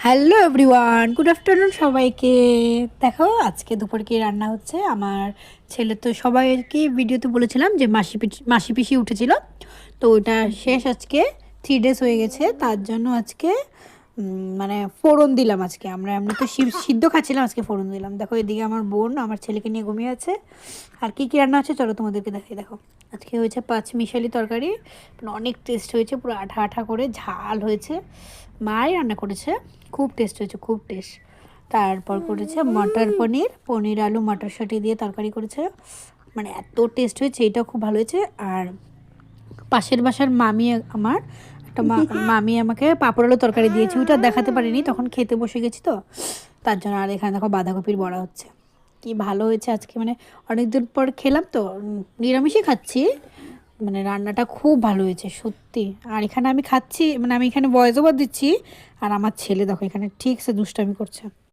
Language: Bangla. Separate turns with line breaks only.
হ্যালো এভরিওয়ান, গুড আফটারনুন সবাইকে। দেখো আজকে দুপুর কি রান্না হচ্ছে। আমার ছেলে তো সবাইকে ভিডিওতে বলেছিলাম যে মাসি পিসি উঠেছিল, তো ওটা শেষ। আজকে 3 ডেজ হয়ে গেছে, তার জন্য আজকে মানে ফোড়ন দিলাম। আজকে আমরা এমনি তো সিদ্ধ খাচ্ছিলাম, আজকে ফোড়ন দিলাম। দেখো এদিকে আমার বোন আমার ছেলেকে নিয়ে ঘুমিয়ে আছে। আর কি কী রান্না আছে চলো তোমাদেরকে দেখাই। দেখো আজকে হয়েছে পাঁচমিশালি তরকারি, মানে অনেক টেস্ট হয়েছে, পুরো আঠা আঠা করে ঝাল হয়েছে। মাই রান্না করেছে, খুব টেস্ট হয়েছে, খুব টেস্ট। তারপর করেছে মটর পনির, পনির আলু মটরশুঁটি দিয়ে তরকারি করেছে, মানে এত টেস্ট হয়েছে, এটাও খুব ভালো হয়েছে। আর পাশের বাসার মামি আমার একটা মামি আমাকে পাঁপড় আলু তরকারি দিয়েছে, ওইটা দেখাতে পারিনি, তখন খেতে বসে গেছি তো তার জন্য। আর এখানে দেখো বাঁধাকপির বড়া হচ্ছে, কি ভালো হয়েছে আজকে। মানে অনেকদিন পর খেলাম তো, নিরামিষই খাচ্ছি, মানে রান্নাটা খুব ভালো হয়েছে সত্যি। আর এখানে আমি খাচ্ছি, মানে আমি এখানে ভয়েস ওভার দিচ্ছি, আর আমার ছেলে দেখো এখানে ঠিক সে দুষ্টামি করছে।